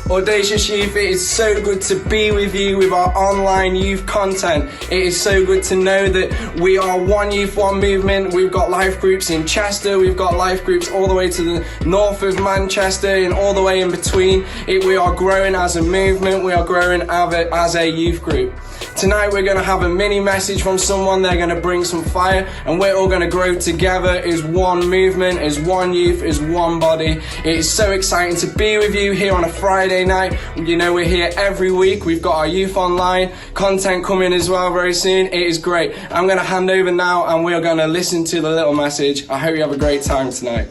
Audacious Youth, it is so good to be with you with our online youth content. It is so good to know that we are one youth, one movement. We've got life groups in Chester, we've got life groups all the way to the north of Manchester and all the way in between. We are growing as a movement, we are growing as a youth group. Tonight we're going to have a mini message from someone. They're going to bring some fire and we're all going to grow together as one movement, as one youth, as one body. It is so exciting to be with you here on a Friday night. You know, we're here every week. We've got our youth online content coming as well very soon. It is great. I'm going to hand over now and we're going to listen to the little message. I hope you have a great time tonight.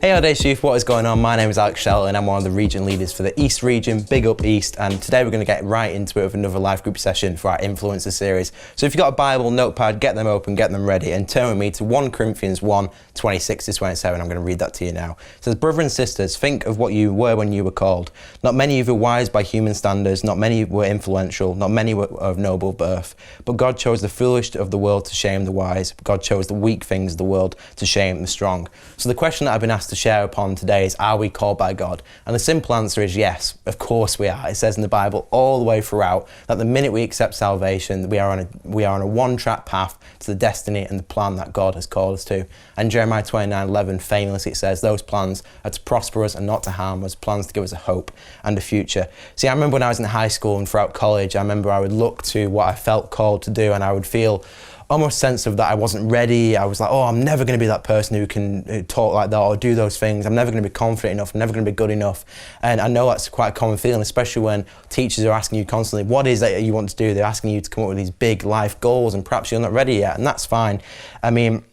Hey Audacious Youth, what is going on? My name is Shelton. I'm one of the region leaders for the East region, big up East, and today we're going to get right into it with another life group session for our Influencer series. So if you've got a Bible, notepad, get them open, get them ready, and turn with me to 1 Corinthians 1, 26 to 27. I'm going to read that to you now. It says, brothers and sisters, think of what you were when you were called. Not many of you were wise by human standards, not many were influential, not many were of noble birth. But God chose the foolish of the world to shame the wise. God chose the weak things of the world to shame the strong. So the question that I've been asked to share upon today is, are we called by God? And the simple answer is yes, of course we are. It says in the Bible all the way throughout that the minute we accept salvation, we are on a one-track path to the destiny and the plan that God has called us to. And Jeremiah 29:11 famously it says, those plans are to prosper us and not to harm us, plans to give us a hope and a future. See, I remember when I was in high school and throughout college, I remember I would look to what I felt called to do and I would feel almost sense of that I wasn't ready. I was like, oh, I'm never going to be that person who can talk like that or do those things. I'm never going to be confident enough. I'm never going to be good enough. And I know that's quite a common feeling, especially when teachers are asking you constantly, what is it you want to do? They're asking you to come up with these big life goals and perhaps you're not ready yet. And that's fine. I mean,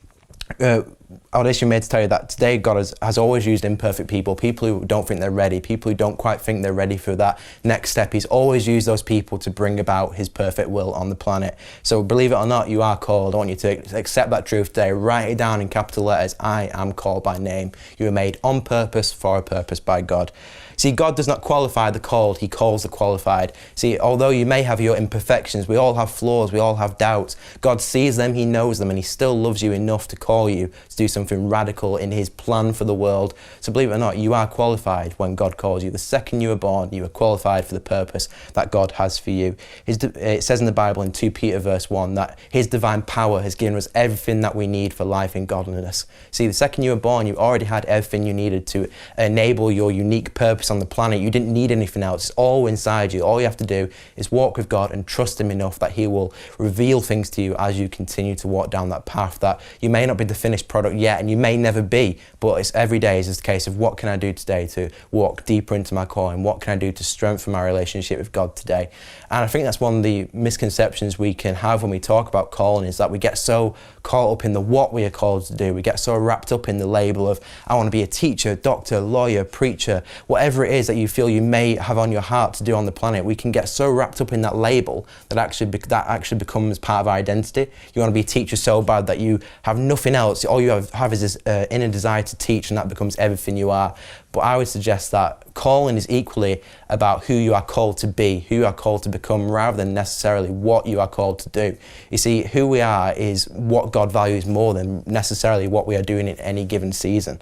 Audacious made to tell you that today God has always used imperfect people who don't think they're ready, people who don't quite think they're ready for that next step. He's always used those people to bring about his perfect will on the planet. So believe it or not, you are called. I want you to accept that truth today. Write it down in capital letters. I am called by name. You were made on purpose for a purpose by God. See, God does not qualify the called, he calls the qualified. See, although you may have your imperfections, we all have flaws, we all have doubts. God sees them, he knows them, and he still loves you enough to call you to do something radical in his plan for the world. So believe it or not, you are qualified when God calls you. The second you were born, you are qualified for the purpose that God has for you. It says in the Bible in 2 Peter verse 1 that his divine power has given us everything that we need for life in godliness. See, the second you were born, you already had everything you needed to enable your unique purpose on the planet. You didn't need anything else. It's all inside you. All you have to do is walk with God and trust him enough that he will reveal things to you as you continue to walk down that path that you may not be the finished product yet and you may never be, but it's every day is this case of what can I do today to walk deeper into my calling? What can I do to strengthen my relationship with God today? And I think that's one of the misconceptions we can have when we talk about calling is that we get so caught up in the what we are called to do. We get so wrapped up in the label of I want to be a teacher, doctor, lawyer, preacher, whatever it is that you feel you may have on your heart to do on the planet. We can get so wrapped up in that label that actually becomes part of our identity. You want to be a teacher so bad that you have nothing else. All you have is this inner desire to teach, and that becomes everything you are. But I would suggest that calling is equally about who you are called to be, who you are called to become, rather than necessarily what you are called to do. You see, who we are is what God values more than necessarily what we are doing in any given season.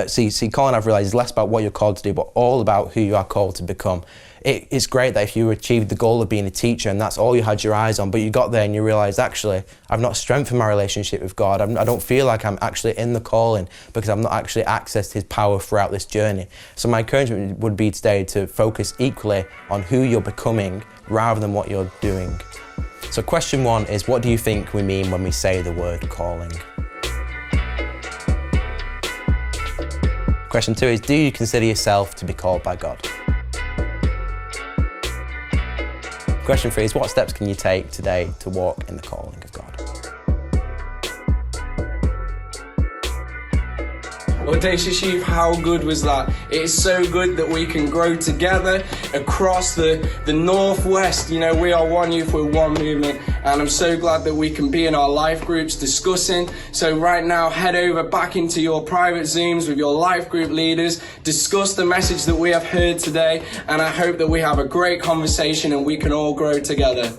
See, calling, I've realised, is less about what you're called to do, but all about who you are called to become. It's great that if you achieved the goal of being a teacher and that's all you had your eyes on, but you got there and you realised, actually, I've not strengthened my relationship with God. I don't feel like I'm actually in the calling because I've not actually accessed his power throughout this journey. So my encouragement would be today to focus equally on who you're becoming rather than what you're doing. So question 1 is, what do you think we mean when we say the word calling? Question 2 is, do you consider yourself to be called by God? Question 3 is, what steps can you take today to walk in the calling of God? Audacious Youth, how good was that? It is so good that we can grow together across the northwest. You know, we are one youth, we're one movement, and I'm so glad that we can be in our life groups discussing. So right now, head over back into your private Zooms with your life group leaders, discuss the message that we have heard today, and I hope that we have a great conversation and we can all grow together.